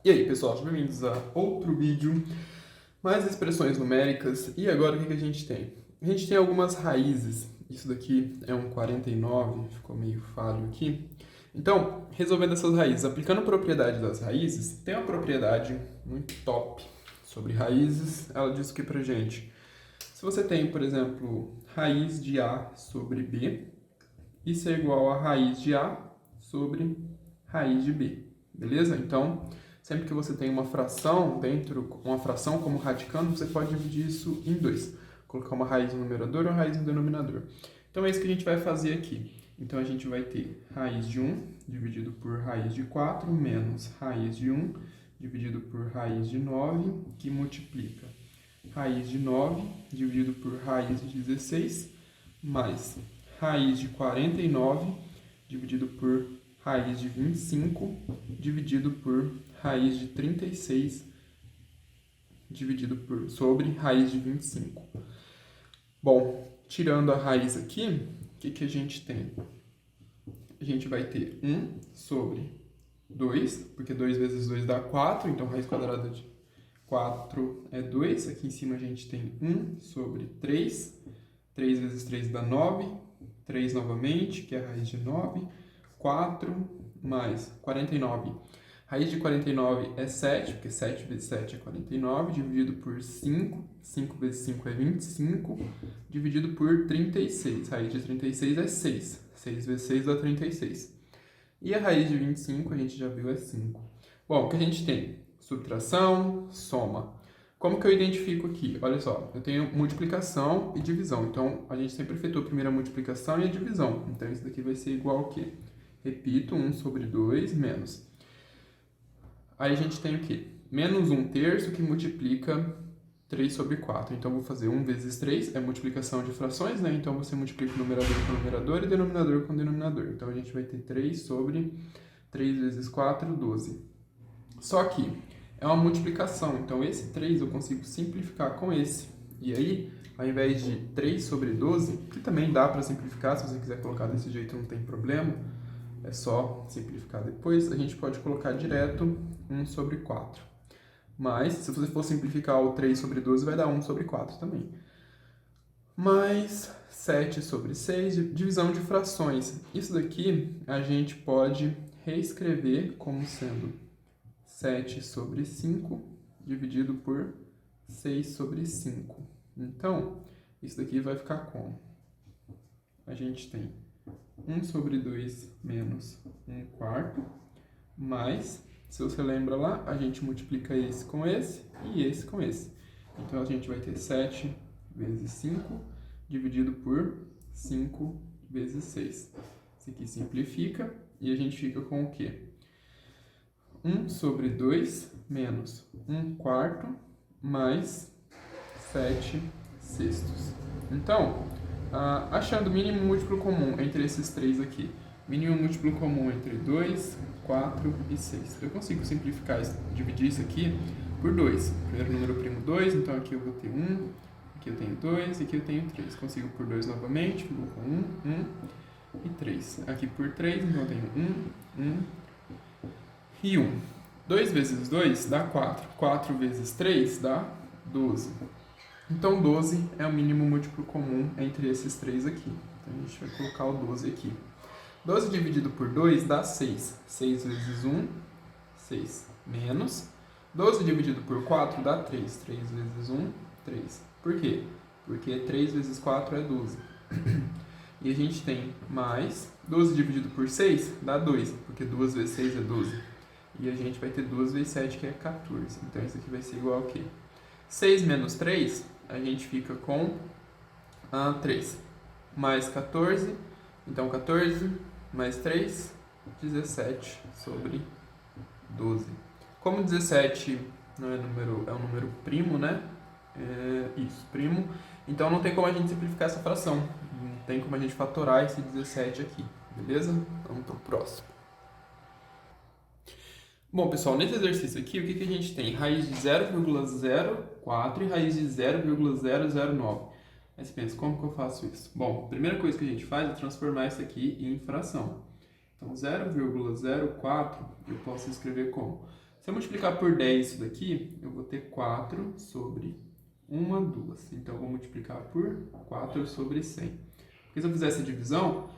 E aí, pessoal, sejam bem-vindos a outro vídeo, mais expressões numéricas. E agora o que a gente tem? A gente tem algumas raízes. Isso daqui é um 49, ficou meio falho aqui. Então, resolvendo essas raízes, aplicando a propriedade das raízes, tem uma propriedade muito top sobre raízes. Ela diz o que pra gente? Se você tem, por exemplo, raiz de A sobre B, isso é igual a raiz de A sobre raiz de B, beleza? Então, sempre que você tem uma fração uma fração como radicando, você pode dividir isso em dois. Colocar uma raiz no numerador e uma raiz no denominador. Então, é isso que a gente vai fazer aqui. Então, a gente vai ter raiz de 1 dividido por raiz de 4 menos raiz de 1 dividido por raiz de 9, que multiplica raiz de 9 dividido por raiz de 16, mais raiz de 49 dividido por raiz de 25 dividido por raiz de 36 sobre raiz de 25. Bom, tirando a raiz aqui, o que a gente tem? A gente vai ter 1 sobre 2, porque 2 vezes 2 dá 4, então raiz quadrada de 4 é 2. Aqui em cima a gente tem 1 sobre 3. 3 vezes 3 dá 9. 3 novamente, que é a raiz de 9. 4 mais 49. Raiz de 49 é 7, porque 7 vezes 7 é 49, dividido por 5. 5 vezes 5 é 25, dividido por 36. Raiz de 36 é 6. 6 vezes 6 dá 36. E a raiz de 25, a gente já viu, é 5. Bom, o que a gente tem? Subtração, soma. Como que eu identifico aqui? Olha só, eu tenho multiplicação e divisão. Então, a gente sempre efetua primeiro a multiplicação e a divisão. Então, isso daqui vai ser igual ao quê? Repito, 1 sobre 2 menos. Aí a gente tem o quê? Menos 1 terço que multiplica 3 sobre 4. Então, eu vou fazer 1 vezes 3, é multiplicação de frações, né? Então, você multiplica o numerador com o numerador e denominador com o denominador. Então, a gente vai ter 3 sobre 3 vezes 4, 12. Só que é uma multiplicação, então esse 3 eu consigo simplificar com esse. E aí, ao invés de 3 sobre 12, que também dá para simplificar, se você quiser colocar desse jeito não tem problema, é só simplificar depois, a gente pode colocar direto 1 sobre 4. Mas, se você for simplificar o 3 sobre 12, vai dar 1 sobre 4 também. Mais 7 sobre 6, divisão de frações. Isso daqui a gente pode reescrever como sendo 7 sobre 5 dividido por 6 sobre 5. Então, isso daqui vai ficar como? A gente tem 1 sobre 2 menos 1 quarto, mais, se você lembra lá, a gente multiplica esse com esse e esse com esse. Então, a gente vai ter 7 vezes 5 dividido por 5 vezes 6. Isso aqui simplifica e a gente fica com o quê? 1 sobre 2 menos 1 quarto mais 7 sextos. Então, achando o mínimo múltiplo comum entre esses três aqui, mínimo múltiplo comum entre 2, 4 e 6. Eu consigo simplificar, dividir isso aqui por 2. Primeiro número primo 2, então aqui eu vou ter 1, aqui eu tenho 2 e aqui eu tenho 3. Consigo por 2 novamente, fico com 1 e 3. Aqui por 3, então eu tenho 1 e 1. 2 vezes 2 dá 4. 4 vezes 3 dá 12. Então, 12 é o mínimo múltiplo comum entre esses três aqui. Então, a gente vai colocar o 12 aqui. 12 dividido por 2 dá 6. 6 vezes 1, 6. Menos. 12 dividido por 4 dá 3. 3 vezes 1, 3. Por quê? Porque 3 vezes 4 é 12. E a gente tem mais. 12 dividido por 6 dá 2. Porque 2 vezes 6 é 12. E a gente vai ter 2 vezes 7, que é 14. Então, isso aqui vai ser igual a quê? 6 menos 3, a gente fica com 3. Mais 14, então 14 mais 3, 17 sobre 12. Como 17 não é número, é um número primo, né? Isso, primo. Então não tem como a gente simplificar essa fração. Não tem como a gente fatorar esse 17 aqui, beleza? Vamos para o próximo. Bom, pessoal, nesse exercício aqui, o que a gente tem? Raiz de 0,04 e raiz de 0,009. Aí você pensa, como que eu faço isso? Bom, a primeira coisa que a gente faz é transformar isso aqui em fração. Então, 0,04 eu posso escrever como Se eu multiplicar por 10 isso daqui, eu vou ter 4 sobre 1, 2. Então, eu vou multiplicar por 4 sobre 100. Porque se eu fizer essa divisão,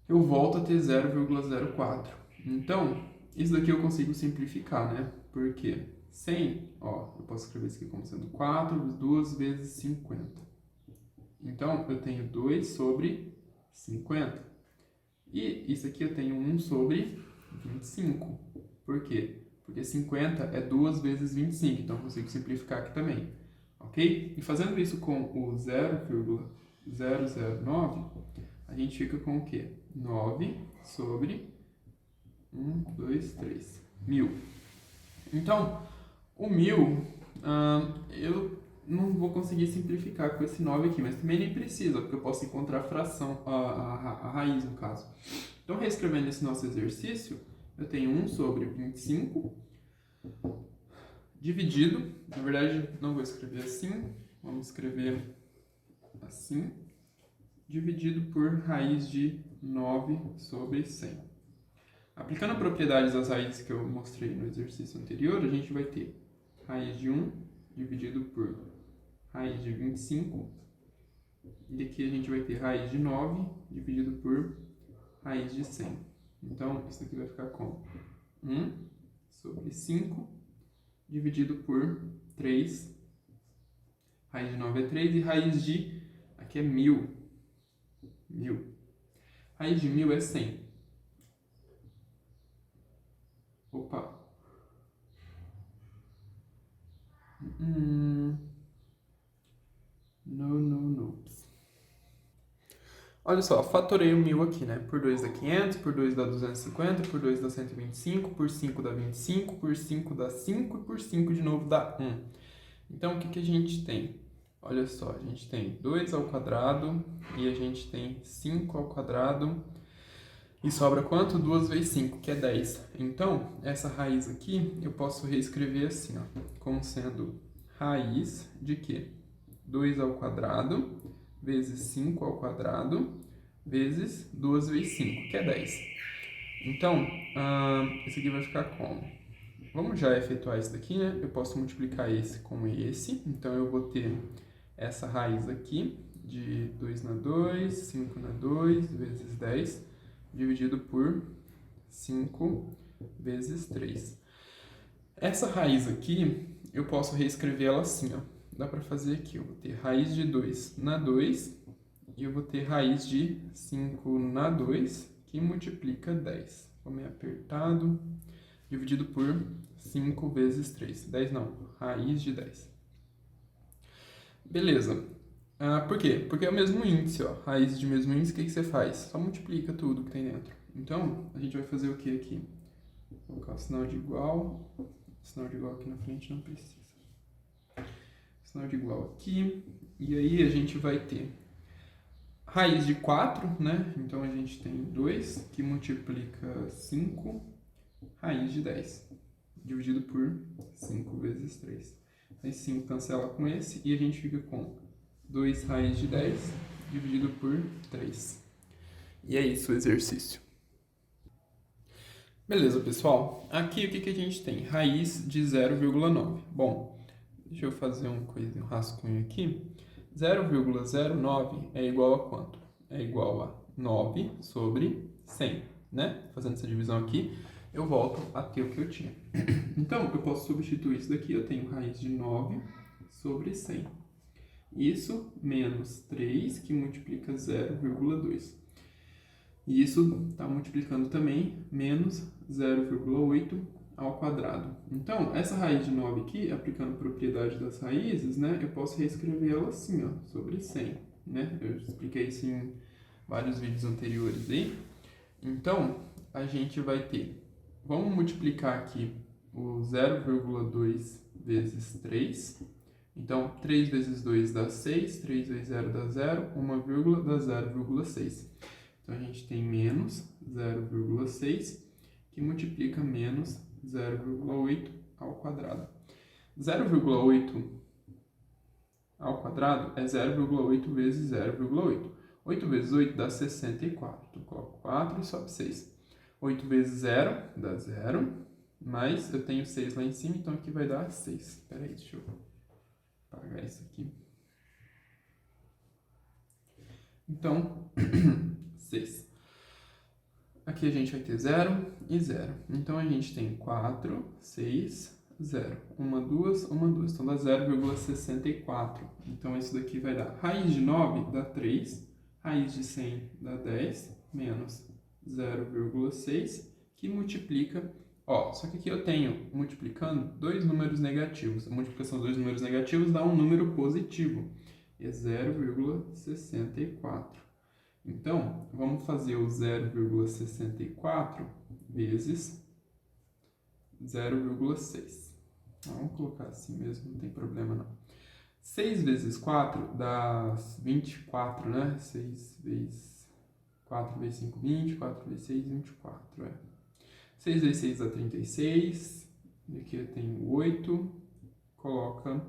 eu volto a ter 0,04. Então, isso daqui eu consigo simplificar, né? Porque 100, ó, eu posso escrever isso aqui como sendo 4, 2 vezes 50. Então, eu tenho 2 sobre 50. E isso aqui eu tenho 1 sobre 25. Por quê? Porque 50 é 2 vezes 25, então eu consigo simplificar aqui também. Ok? E fazendo isso com o 0,009, a gente fica com o quê? 9 sobre 1, 2, 3, 1000. Então, o 1000, eu não vou conseguir simplificar com esse 9 aqui, mas também nem precisa, porque eu posso encontrar a fração, a raiz no caso. Então, reescrevendo esse nosso exercício, eu tenho 1 sobre 25 dividido, na verdade não vou escrever assim, vamos escrever assim, dividido por raiz de 9 sobre 100. Aplicando propriedades das raízes que eu mostrei no exercício anterior, a gente vai ter raiz de 1 dividido por raiz de 25, e aqui a gente vai ter raiz de 9 dividido por raiz de 100. Então, isso aqui vai ficar com 1 sobre 5 dividido por 3. Raiz de 9 é 3 e raiz de, aqui é 1000. 1000. Raiz de 1000 é 100. Opa. No. Olha só, fatorei o 1000 aqui, né? Por 2 dá 500, por 2 dá 250, por 2 dá 125, por 5 dá 25, por 5 dá 5 e por 5 de novo dá 1. Então, o que a gente tem? Olha só, a gente tem 2 ao quadrado e a gente tem 5 ao quadrado. E sobra quanto? 2 vezes 5, que é 10. Então, essa raiz aqui eu posso reescrever assim, ó, como sendo raiz de quê? 2 ao quadrado vezes 5 ao quadrado vezes 2 vezes 5, que é 10. Então, isso aqui vai ficar como? Vamos já efetuar isso daqui, né? Eu posso multiplicar esse com esse. Então, eu vou ter essa raiz aqui de 2 na 2, 5 na 2, vezes 10, dividido por 5 vezes 3. Essa raiz aqui, eu posso reescrever ela assim, ó. Dá para fazer aqui, eu vou ter raiz de 2 na 2 e eu vou ter raiz de 5 na 2, que multiplica 10. Ficou meio apertado, dividido por 5 vezes 3. 10 não, raiz de 10. Beleza. Por quê? Porque é o mesmo índice, ó. Raiz de mesmo índice, o que você faz? Só multiplica tudo que tem dentro. Então, a gente vai fazer o que aqui? Vou colocar o sinal de igual. O sinal de igual aqui na frente não precisa. Sinal de igual aqui, e aí a gente vai ter raiz de 4, né? Então a gente tem 2 que multiplica 5, raiz de 10, dividido por 5 vezes 3. Aí 5 cancela com esse e a gente fica com 2 raiz de 10 dividido por 3. E é isso o exercício. Beleza, pessoal. Aqui o que a gente tem? Raiz de 0,9. Bom, deixa eu fazer um rascunho aqui. 0,09 é igual a quanto? É igual a 9 sobre 100, né? Fazendo essa divisão aqui, eu volto a ter o que eu tinha. Então, eu posso substituir isso daqui. Eu tenho raiz de 9 sobre 100. Isso menos 3, que multiplica 0,2. E isso está multiplicando também menos 0,8 ao quadrado. Então, essa raiz de 9 aqui, aplicando propriedade das raízes, né, eu posso reescrever ela assim, ó, sobre 100, né? Eu expliquei isso em vários vídeos anteriores aí. Então, a gente vai ter, vamos multiplicar aqui o 0,2 vezes 3. Então, 3 vezes 2 dá 6, 3 vezes 0 dá 0, 1 vírgula dá 0,6. Então, a gente tem menos 0,6, que multiplica menos 0,8 ao quadrado. 0,8 ao quadrado é 0,8 vezes 0,8. 8 vezes 8 dá 64. Então, coloco 4 e sobe 6. 8 vezes 0 dá 0. mas eu tenho 6 lá em cima, então aqui vai dar 6. Espera aí, deixa eu apagar isso aqui. Então, 6. Aqui a gente vai ter 0 e 0. Então, a gente tem 4, 6, 0. 1, 2, 1, 2. Então, dá 0,64. Então, isso daqui vai dar raiz de 9 dá 3, raiz de 100 dá 10, menos 0,6, que multiplica... Ó, só que aqui eu tenho, multiplicando, dois números negativos. A multiplicação de dois números negativos dá um número positivo. É 0,64. Então, vamos fazer o 0,64 vezes 0,6. Vamos colocar assim mesmo, não tem problema não. 6 vezes 4 dá 24, né? 6 vezes 4 vezes 5, 20. 4 vezes 6, 24, 6 vezes 6 dá 36. E aqui eu tenho 8. Coloca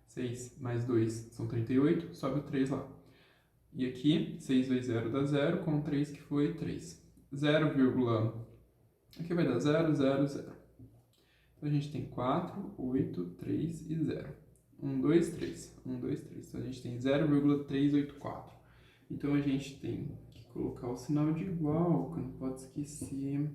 6 mais 2 são 38. Sobe o 3 lá. E aqui, 6 vezes 0 dá 0, com 3 que foi 3. 0, aqui vai dar 0, 0, 0. Então a gente tem 4, 8, 3 e 0. 1, 2, 3. 1, 2, 3. Então a gente tem 0,384. Então a gente tem que colocar o sinal de igual, que não pode esquecer.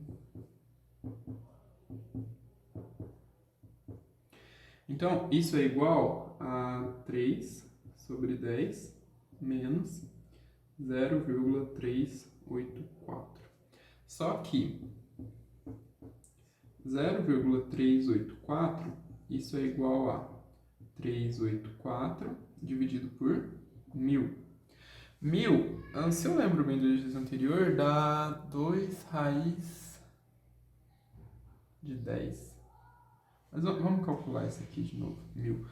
Então, isso é igual a 3 sobre 10 menos 0,384. Só que 0,384, isso é igual a 384 dividido por 1000. 1000, se eu lembro bem do exercício anterior, dá 2 raiz de 10. Mas vamos calcular isso aqui de novo, 1000.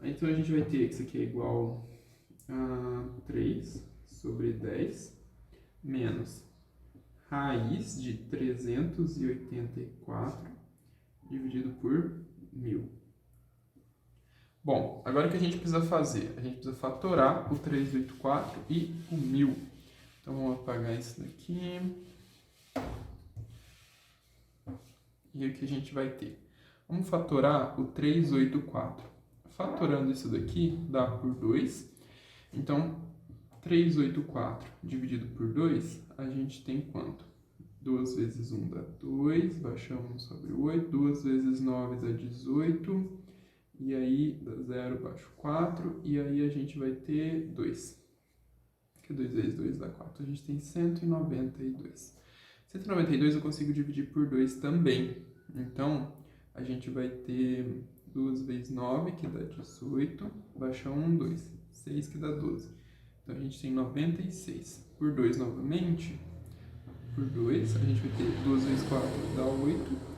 Então a gente vai ter que isso aqui é igual a 3 sobre 10 menos raiz de 384 dividido por 1000. Bom, agora o que a gente precisa fazer? A gente precisa fatorar o 384 e o 1000. Então vamos apagar isso daqui. E o que a gente vai ter? Vamos fatorar o 384. Fatorando isso daqui, dá por 2. Então, 384 dividido por 2, a gente tem quanto? 2 vezes 1 dá 2, baixamos sobre 8. 2 vezes 9 dá 18. E aí, dá 0, baixo 4. E aí, a gente vai ter 2. Que 2 vezes 2 dá 4. A gente tem 192. 192 eu consigo dividir por 2 também. Então, a gente vai ter 2 vezes 9, que dá 18. Baixa 1, 2. 6, que dá 12. Então, a gente tem 96. Por 2 novamente. Por 2, a gente vai ter 2 vezes 4 dá 8.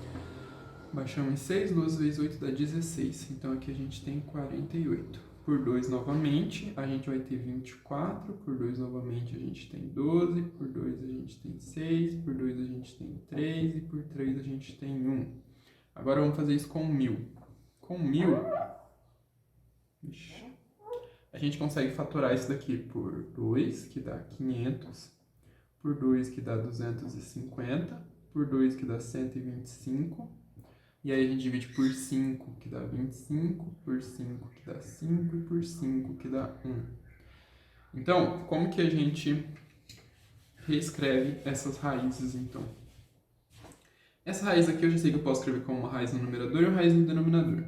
Baixamos em 6, 2 vezes 8 dá 16. Então, aqui a gente tem 48. Por 2 novamente, a gente vai ter 24. Por 2 novamente, a gente tem 12. Por 2 a gente tem 6. Por 2 a gente tem 3. E por 3 a gente tem 1. Agora, vamos fazer isso com 1000. Com 1000, a gente consegue fatorar isso daqui por 2, que dá 500. Por 2, que dá 250. Por 2, que dá 125. E aí a gente divide por 5, que dá 25, por 5, que dá 5, e por 5, que dá 1. Então, como que a gente reescreve essas raízes, então? Essa raiz aqui eu já sei que eu posso escrever como uma raiz no numerador e uma raiz no denominador.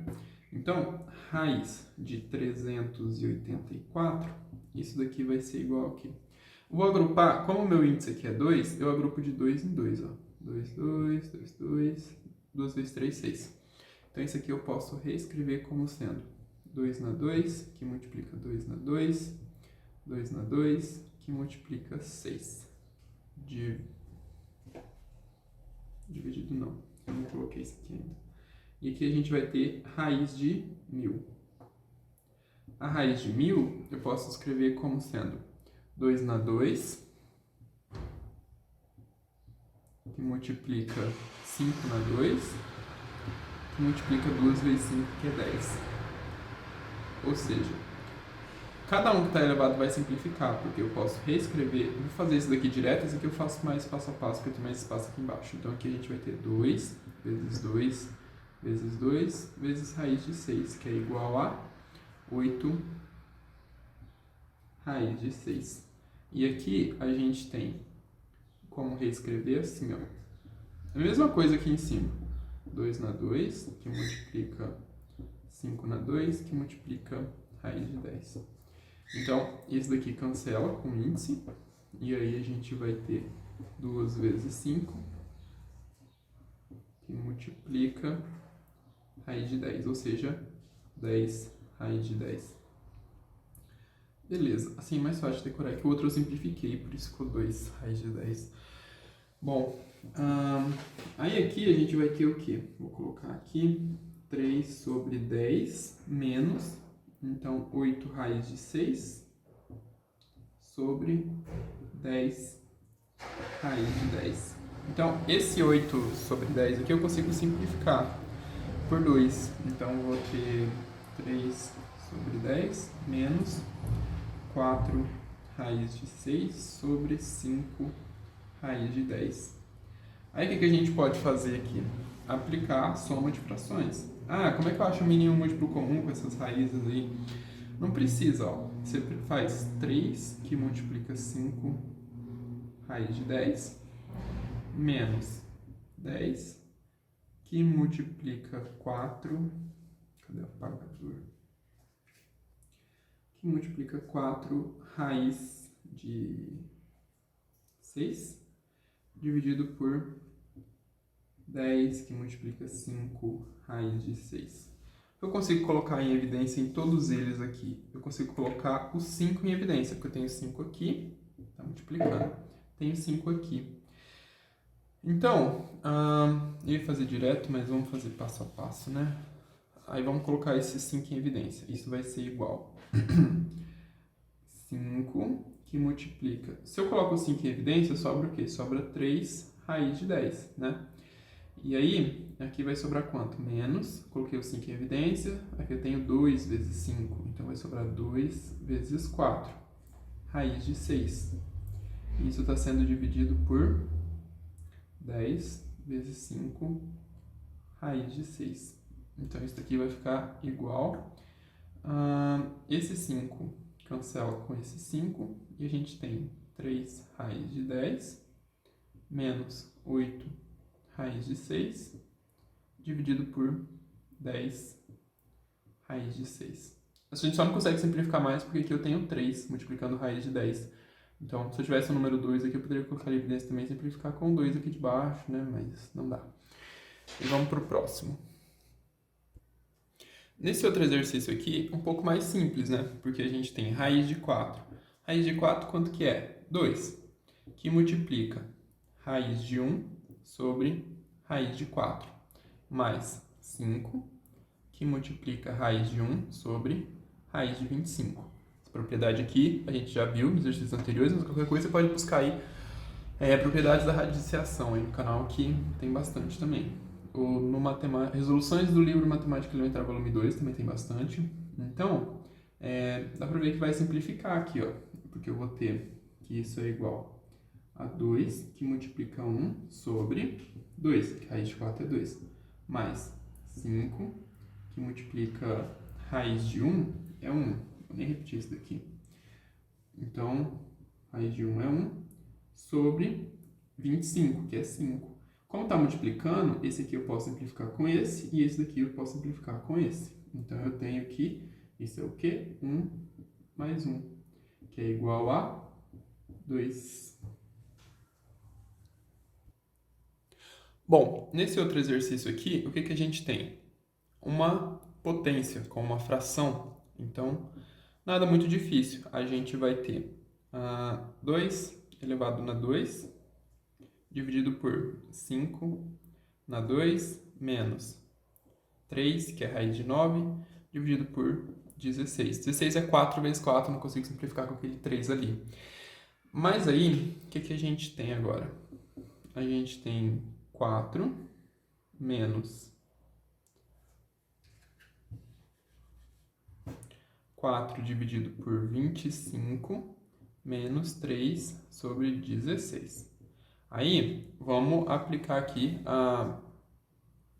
Então, raiz de 384, isso daqui vai ser igual aqui. Vou agrupar, como o meu índice aqui é 2, eu agrupo de 2 em 2, ó. 2, 2, 2, 2... 2 vezes 3, 6. Então, isso aqui eu posso reescrever como sendo 2 na 2, que multiplica 2 na 2, 2 na 2, que multiplica 6. Dividido não, eu não coloquei isso aqui ainda. E aqui a gente vai ter raiz de 1000. A raiz de 1000 eu posso escrever como sendo 2 na 2, que multiplica 5 na 2, que multiplica 2 vezes 5, que é 10. Ou seja, cada um que está elevado vai simplificar, porque eu posso reescrever, vou fazer isso daqui direto, esse aqui eu faço mais passo a passo, porque eu tenho mais espaço aqui embaixo. Então aqui a gente vai ter 2 vezes 2 vezes 2 vezes raiz de 6, que é igual a 8 raiz de 6. E aqui a gente tem como reescrever assim, ó. A mesma coisa aqui em cima. 2 na 2, que multiplica 5 na 2, que multiplica raiz de 10. Então, isso daqui cancela com índice. E aí a gente vai ter 2 vezes 5, que multiplica raiz de 10, ou seja, 10 raiz de 10. Beleza, assim é mais fácil de decorar, que o outro eu simplifiquei, por isso ficou 2 raiz de 10. Bom, aí aqui a gente vai ter o quê? Vou colocar aqui 3 sobre 10 menos, então 8 raiz de 6 sobre 10 raiz de 10. Então, esse 8 sobre 10 aqui eu consigo simplificar por 2. Então, eu vou ter 3 sobre 10 menos 4 raiz de 6 sobre 5 raiz de 10. Aí, o que a gente pode fazer aqui? Aplicar a soma de frações. Ah, como é que eu acho o mínimo múltiplo comum com essas raízes aí? Não precisa, ó. Você faz 3, que multiplica 5 raiz de 10, menos 10, que multiplica 4, cadê o apagador? Que multiplica 4 raiz de 6, dividido por 10, que multiplica 5 raiz de 6. Eu consigo colocar em evidência em todos eles aqui. Eu consigo colocar o 5 em evidência, porque eu tenho 5 aqui, está multiplicando. Tenho 5 aqui. Então, eu ia fazer direto, mas vamos fazer passo a passo, né? Aí vamos colocar esse 5 em evidência. Isso vai ser igual 5 que multiplica... Se eu coloco o 5 em evidência, sobra o quê? Sobra 3 raiz de 10, né? E aí, aqui vai sobrar quanto? Menos, coloquei o 5 em evidência, aqui eu tenho 2 vezes 5, então vai sobrar 2 vezes 4, raiz de 6. Isso está sendo dividido por 10 vezes 5, raiz de 6. Então, isso aqui vai ficar igual. Esse 5 cancela com esse 5, e a gente tem 3 raiz de 10, menos 8 raiz de 6, dividido por 10 raiz de 6. A gente só não consegue simplificar mais porque aqui eu tenho 3 multiplicando raiz de 10. Então, se eu tivesse o número 2 aqui, eu poderia colocar a evidência também e simplificar com 2 aqui de baixo, né? Mas não dá. E vamos para o próximo. Nesse outro exercício aqui, um pouco mais simples, né? Porque a gente tem raiz de 4. Raiz de 4 quanto que é? 2. Que multiplica raiz de 1 sobre raiz de 4, mais 5, que multiplica raiz de 1 sobre raiz de 25. Essa propriedade aqui a gente já viu nos exercícios anteriores, mas qualquer coisa você pode buscar aí propriedades da radiciação aí no canal, que tem bastante também. Ou no resoluções do livro Matemática Elementar Volume 2 também tem bastante. Então, dá para ver que vai simplificar aqui, ó, porque eu vou ter que isso é igual a 2, que multiplica 1 sobre 2, que raiz de 4 é 2, mais 5, que multiplica raiz de 1 é 1. Vou nem repetir isso daqui. Então, raiz de 1 é 1, sobre 25, que é 5. Como está multiplicando, esse aqui eu posso simplificar com esse, e esse daqui eu posso simplificar com esse. Então, eu tenho aqui, isso é o quê? 1 mais 1, que é igual a 2. Bom, nesse outro exercício aqui, o que a gente tem? Uma potência com uma fração. Então, nada muito difícil. A gente vai ter 2 elevado na 2, dividido por 5 na 2, menos 3, que é raiz de 9, dividido por 16. 16 é 4 vezes 4, não consigo simplificar com aquele 3 ali. Mas aí, o que a gente tem agora? A gente tem 4 menos 4 dividido por 25 menos 3 sobre 16. Aí, vamos aplicar aqui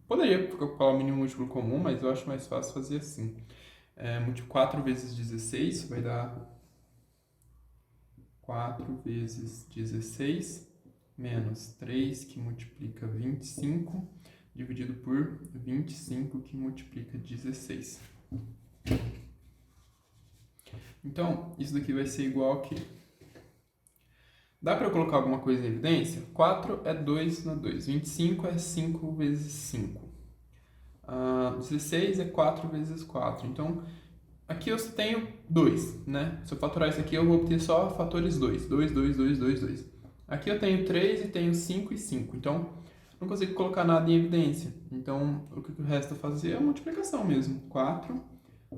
Poderia colocar o mínimo múltiplo comum, mas eu acho mais fácil fazer assim. 4 vezes 16 vai dar 4 vezes 16 menos 3, que multiplica 25, dividido por 25, que multiplica 16. Então, isso daqui vai ser igual a quê? Dá para eu colocar alguma coisa em evidência? 4 é 2 na 2. 25 é 5 vezes 5. 16 é 4 vezes 4. Então, aqui eu tenho 2, né? Se eu fatorar isso aqui, eu vou obter só fatores 2. 2, 2, 2, 2, 2. Aqui eu tenho 3 e tenho 5 e 5. Então, não consigo colocar nada em evidência. Então, o que resta fazer é a multiplicação mesmo. 4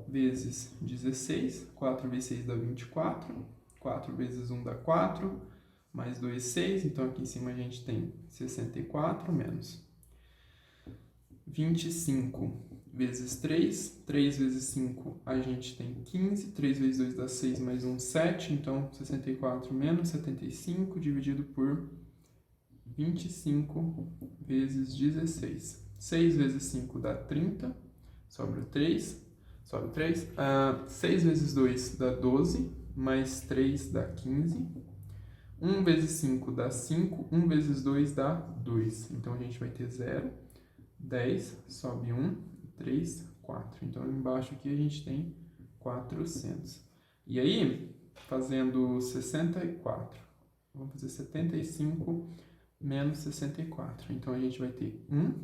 vezes 16. 4 vezes 6 dá 24. 4 vezes 1 dá 4. Mais 2, 6. Então, aqui em cima a gente tem 64 menos 25 vezes 3. 3 vezes 5 a gente tem 15. 3 vezes 2 dá 6, mais 1, 7. Então, 64 menos 75 dividido por 25 vezes 16. 6 vezes 5 dá 30. Sobra 3. 6 vezes 2 dá 12. Mais 3 dá 15. 1 vezes 5 dá 5. 1 vezes 2 dá 2. Então, a gente vai ter 0. 10, sobe 1, 3, 4. Então, embaixo aqui a gente tem 400. E aí, fazendo 64, vamos fazer 75 menos 64. Então, a gente vai ter 1,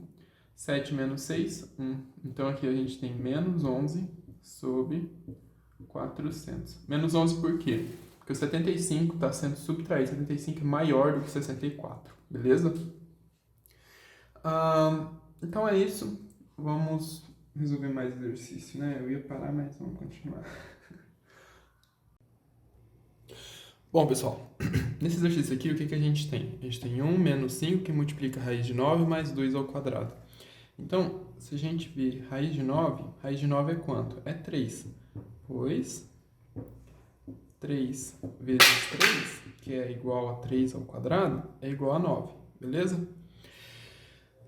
7 menos 6, 1. Então, aqui a gente tem menos 11 sobre 400. Menos 11 por quê? Porque o 75 está sendo subtraído. 75 é maior do que 64, beleza? Então é isso. Vamos resolver mais exercício, né? Eu ia parar, mas vamos continuar. Bom, pessoal, nesse exercício aqui, o que a gente tem? A gente tem 1 menos 5, que multiplica a raiz de 9, mais 2 ao quadrado. Então, se a gente ver raiz de 9 é quanto? É 3. Pois 3 vezes 3, que é igual a 3 ao quadrado, é igual a 9, beleza?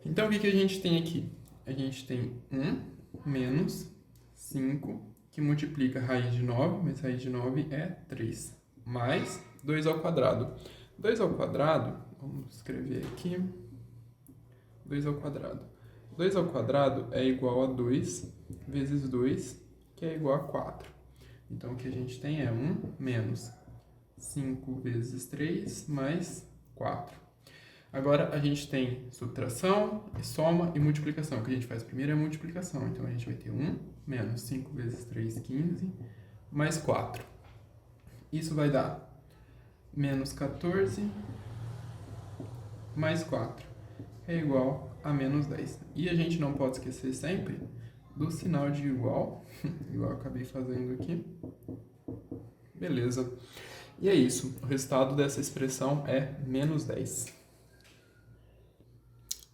Então, o que a gente tem aqui? A gente tem 1 menos 5, que multiplica a raiz de 9, mas raiz de 9 é 3, mais 2 ao quadrado. 2 ao quadrado, vamos escrever aqui, 2 ao quadrado. 2 ao quadrado é igual a 2 vezes 2, que é igual a 4. Então, o que a gente tem é 1 menos 5 vezes 3, mais 4. Agora, a gente tem subtração, soma e multiplicação. O que a gente faz primeiro é a multiplicação. Então, a gente vai ter 1 menos 5 vezes 3, 15, mais 4. Isso vai dar menos 14 mais 4. É igual a menos 10. E a gente não pode esquecer sempre do sinal de igual. Igual eu acabei fazendo aqui. Beleza. E é isso. O resultado dessa expressão é menos 10.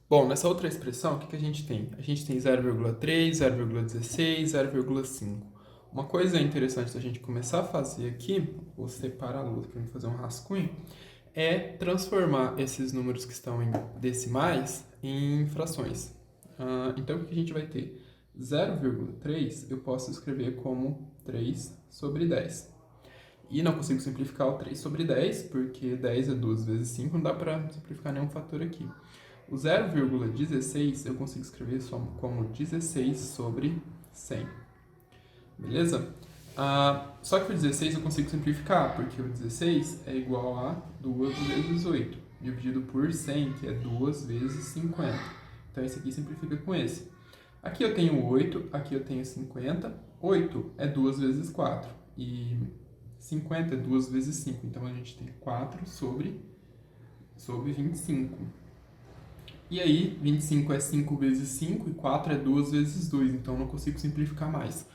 Bom, nessa outra expressão, o que a gente tem? A gente tem 0,3, 0,16, 0,5. Uma coisa interessante da gente começar a fazer aqui, vou separar a lousa para mim fazer um rascunho, é transformar esses números que estão em decimais em frações. Então, o que a gente vai ter? 0,3 eu posso escrever como 3 sobre 10. E não consigo simplificar o 3 sobre 10, porque 10 é 2 vezes 5, não dá para simplificar nenhum fator aqui. O 0,16 eu consigo escrever só como 16 sobre 100. Beleza? Só que o 16 eu consigo simplificar, porque o 16 é igual a 2 vezes 8, dividido por 100, que é 2 vezes 50. Então, esse aqui simplifica com esse. Aqui eu tenho 8, aqui eu tenho 50. 8 é 2 vezes 4. E 50 é 2 vezes 5. Então, a gente tem 4 sobre 25. E aí, 25 é 5 vezes 5 e 4 é 2 vezes 2. Então, não consigo simplificar mais.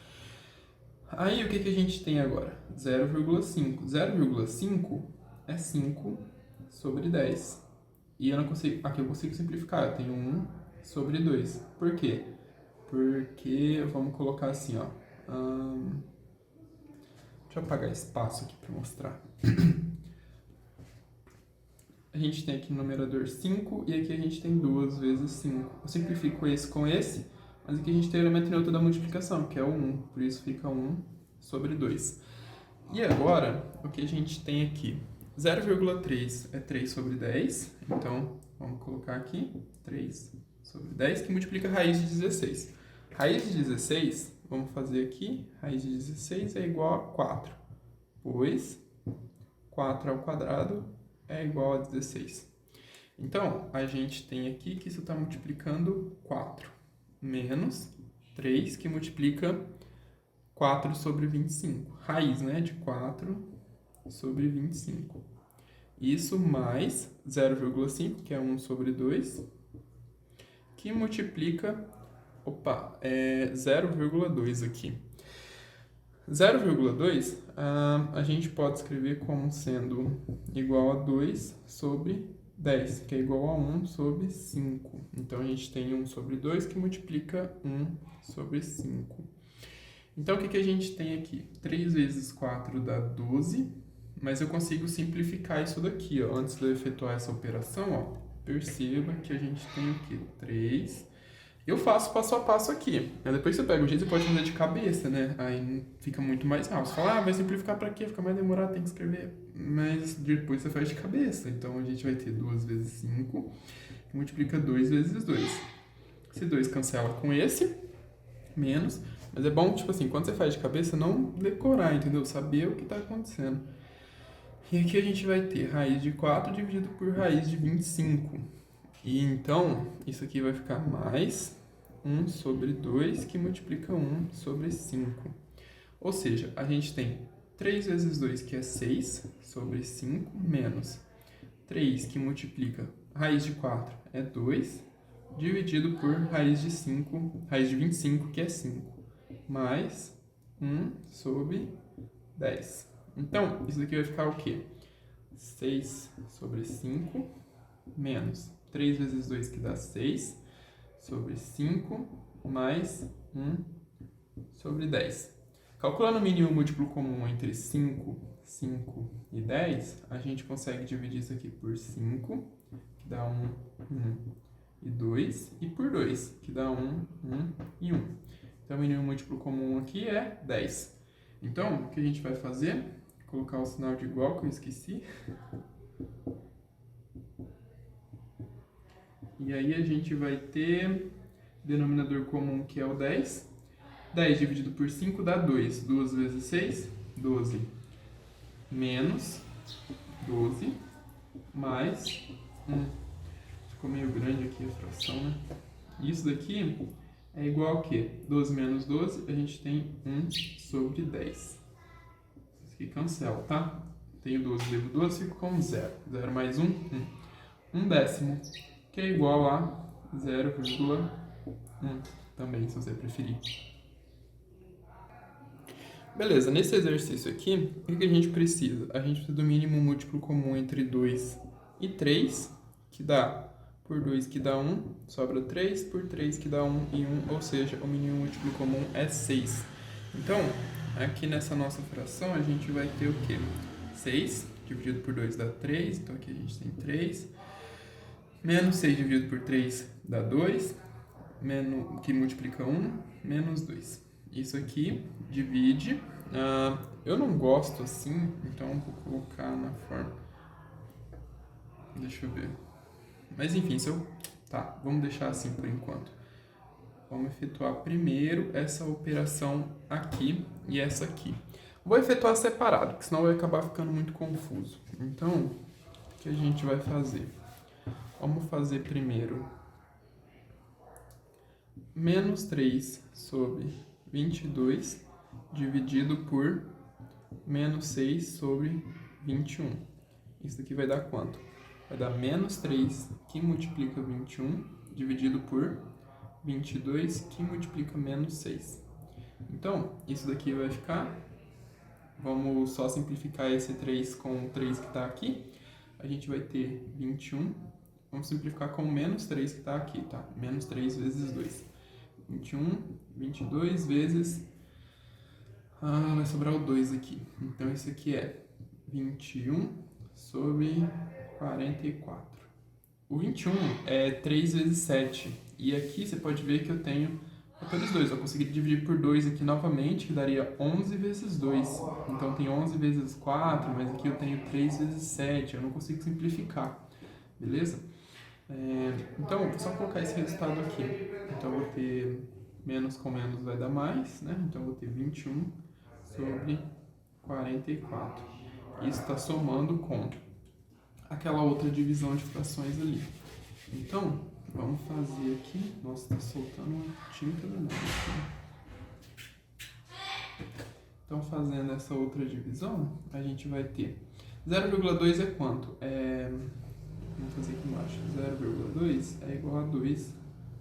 Aí, o que a gente tem agora? 0,5. 0,5 é 5 sobre 10. E eu não consigo, aqui eu consigo simplificar. Eu tenho 1 sobre 2. Por quê? Porque, vamos colocar assim, ó. Deixa eu apagar espaço aqui para mostrar. A a gente tem aqui no numerador 5 e aqui a gente tem 2 vezes 5. Eu simplifico esse com esse, mas aqui a gente tem o elemento neutro da multiplicação, que é o 1, por isso fica 1 sobre 2. E agora, o que a gente tem aqui? 0,3 é 3 sobre 10, então vamos colocar aqui 3 sobre 10, que multiplica a raiz de 16. Raiz de 16, vamos fazer aqui, raiz de 16 é igual a 4, pois 4 ao quadrado é igual a 16. Então, a gente tem aqui que isso está multiplicando 4, menos 3, que multiplica 4 sobre 25. Raiz, né, de 4 sobre 25. Isso mais 0,5, que é 1 sobre 2, que multiplica, 0,2 aqui. 0,2 a gente pode escrever como sendo igual a 2 sobre 10, que é igual a 1 sobre 5. Então, a gente tem 1 sobre 2 que multiplica 1 sobre 5. Então, o que a gente tem aqui? 3 vezes 4 dá 12, mas eu consigo simplificar isso daqui, ó. Antes de eu efetuar essa operação, ó, perceba que a gente tem aqui 3. Eu faço passo a passo aqui. Aí depois você pega o jeito, você pode fazer de cabeça, né? Aí fica muito mais rápido. Você fala, vai simplificar pra quê? Fica mais demorado, tem que escrever. Mas depois você faz de cabeça. Então, a gente vai ter 2 vezes 5, que multiplica 2 vezes 2. Esse 2 cancela com esse, menos. Mas é bom, tipo assim, quando você faz de cabeça, não decorar, entendeu? Saber o que está acontecendo. E aqui a gente vai ter raiz de 4 dividido por raiz de 25. E então, isso aqui vai ficar mais 1 sobre 2, que multiplica 1 sobre 5. Ou seja, a gente tem 3 vezes 2, que é 6, sobre 5, menos 3, que multiplica raiz de 4, é 2, dividido por raiz de 5, raiz de 25, que é 5. Mais 1 sobre 10. Então, isso daqui vai ficar o quê? 6 sobre 5 menos 3 vezes 2, que dá 6, sobre 5, mais 1 sobre 10. Calculando o mínimo múltiplo comum entre 5, 5 e 10, a gente consegue dividir isso aqui por 5, que dá 1, 1 e 2, e por 2, que dá 1, 1 e 1. Então, o mínimo múltiplo comum aqui é 10. Então, o que a gente vai fazer? Colocar o sinal de igual, que eu esqueci. E aí, a gente vai ter denominador comum, que é o 10. 10 dividido por 5 dá 2. 2 vezes 6, 12. Menos 12, mais 1. Ficou meio grande aqui a fração, né? Isso daqui é igual a quê? 12 menos 12, a gente tem 1 sobre 10. Isso aqui cancela, tá? Tenho 12, devo 12, fico com 0. 0 mais 1, 1. 1 décimo, que é igual a 0,1 também, se você preferir. Beleza, nesse exercício aqui, o que a gente precisa? A gente precisa do mínimo múltiplo comum entre 2 e 3, que dá por 2 que dá 1, sobra 3, por 3 que dá 1 e 1, ou seja, o mínimo múltiplo comum é 6. Então, aqui nessa nossa fração, a gente vai ter o quê? 6 dividido por 2 dá 3, então aqui a gente tem 3. Menos 6 dividido por 3 dá 2, que multiplica 1, menos 2. Isso aqui divide. Eu não gosto assim, então vou colocar na forma. Deixa eu ver. Mas enfim, tá, vamos deixar assim por enquanto. Vamos efetuar primeiro essa operação aqui e essa aqui. Vou efetuar separado, porque senão vai acabar ficando muito confuso. Então, o que a gente vai fazer? Vamos fazer primeiro menos 3 sobre 22 dividido por menos 6 sobre 21. Isso aqui vai dar quanto? Vai dar menos 3, que multiplica 21, dividido por 22, que multiplica menos 6. Então, isso daqui vai ficar... Vamos só simplificar esse 3 com o 3 que está aqui. A gente vai ter 21. Vamos simplificar com o menos 3 que está aqui, tá? Menos 3 vezes 2. 21, 22 vezes... vai sobrar o 2 aqui. Então, esse aqui é 21 sobre 44. O 21 é 3 vezes 7. E aqui você pode ver que eu tenho fatores 2. Eu consegui dividir por 2 aqui novamente, que daria 11 vezes 2. Então tem 11 vezes 4, mas aqui eu tenho 3 vezes 7. Eu não consigo simplificar. Beleza? Então, vou só colocar esse resultado aqui. Então, eu vou ter menos com menos vai dar mais, né? Então, eu vou ter 21 sobre 44. Isso está somando com aquela outra divisão de frações ali. Então, vamos fazer aqui. Nossa, está soltando uma tinta danada aqui. Então, fazendo essa outra divisão, a gente vai ter 0,2 é quanto? Vamos fazer aqui embaixo. 0,2 é igual a 2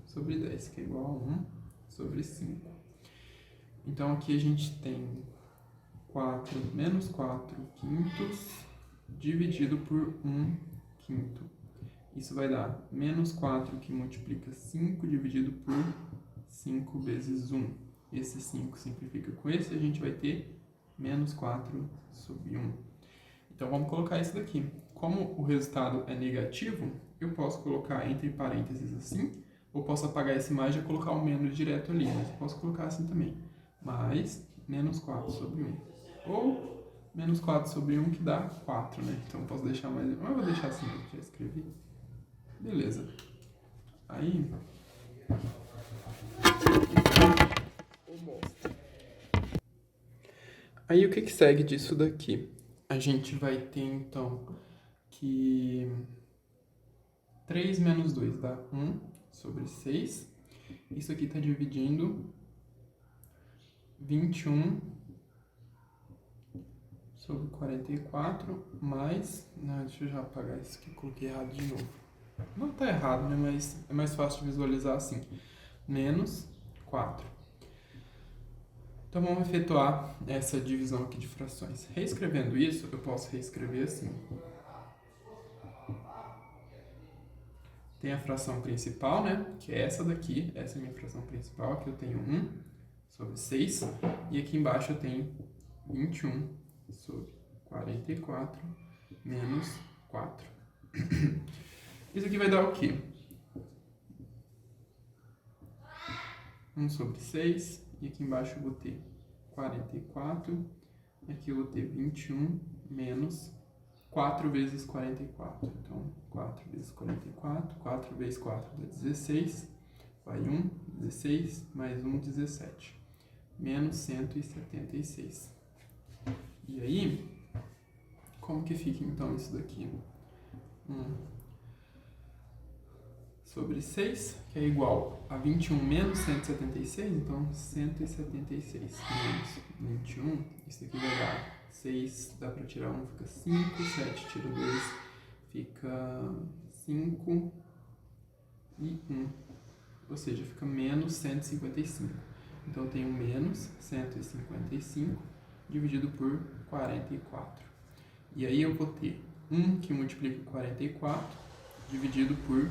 sobre 10, que é igual a 1 sobre 5. Então, aqui a gente tem menos 4 quintos dividido por 1 quinto. Isso vai dar menos 4 que multiplica 5 dividido por 5 vezes 1. Esse 5 simplifica com esse e a gente vai ter menos 4 sobre 1. Então, vamos colocar isso daqui. Como o resultado é negativo, eu posso colocar entre parênteses assim, ou posso apagar esse mais e colocar o menos direto ali, mas eu posso colocar assim também. Mais menos 4 sobre 1. Ou menos 4 sobre 1 que dá 4, né? Então, eu posso deixar mais... Mas eu vou deixar assim, eu já escrevi. Beleza. Aí... Aí, o que segue disso daqui? A gente vai ter, então, que 3 menos 2 dá 1 sobre 6. Isso aqui está dividindo 21 sobre 44 mais... Não, deixa eu já apagar isso aqui, coloquei errado de novo. Não está errado, né? Mas é mais fácil de visualizar assim. Menos 4. Então, vamos efetuar essa divisão aqui de frações. Reescrevendo isso, eu posso reescrever assim. Tem a fração principal, né? Que é essa daqui. Essa é a minha fração principal. Aqui eu tenho 1 sobre 6. E aqui embaixo eu tenho 21 sobre 44 menos 4. Isso aqui vai dar o quê? 1 sobre 6. E aqui embaixo eu vou ter 44. Aqui eu vou ter 21 menos 4 vezes 44. Então, 4 vezes 44. 4 vezes 4 dá 16. Vai 1, 16, mais 1, 17. Menos 176. E aí, como que fica então isso daqui? 1 sobre 6, que é igual a 21 menos 176, então 176 menos 21, isso aqui vai dar 6, dá para tirar 1, fica 5, 7 tira 2, fica 5 e 1, ou seja, fica menos 155. Então eu tenho menos 155 dividido por 44. E aí eu vou ter 1 que multiplica 44 dividido por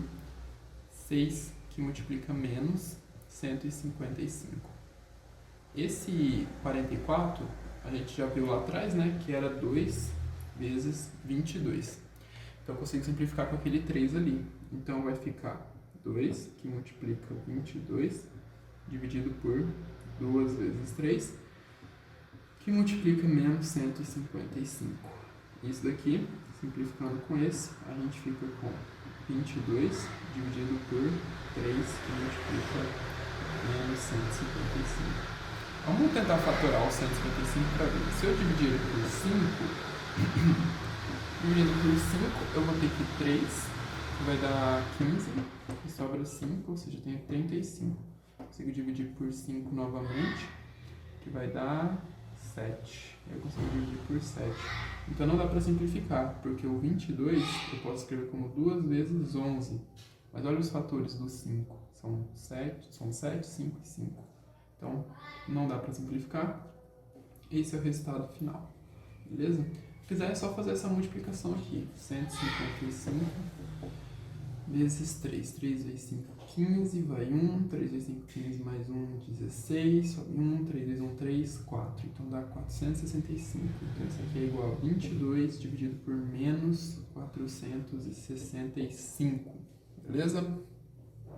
6 que multiplica menos 155. Esse 44, a gente já viu lá atrás, né, que era 2 vezes 22. Então, eu consigo simplificar com aquele 3 ali. Então, vai ficar 2 que multiplica 22 dividido por 2 vezes 3, que multiplica menos 155. Isso daqui, simplificando com esse, a gente fica com 22 dividido por 3, que multiplica menos 155. Vamos tentar fatorar o 155 para ver. Se eu dividir ele por 5, dividindo por 5, eu vou ter que 3, que vai dar 15, e sobra 5, ou seja, eu tenho 35. Consigo dividir por 5 novamente, que vai dar 7. Eu consigo dividir por 7. Então não dá para simplificar, porque o 22 eu posso escrever como 2 vezes 11. Mas olha os fatores do 5. São 7, 5 e 5. Então não dá para simplificar. Esse é o resultado final. Beleza? Se quiser é só fazer essa multiplicação aqui. 155 vezes 3. 3 vezes 5, 15, vai 1. 3 vezes 5, 15, mais 1, 16. Sobe 1, 3 vezes 1, 3, 4. Então dá 465. Então isso aqui é igual a 22 dividido por menos 465. Beleza?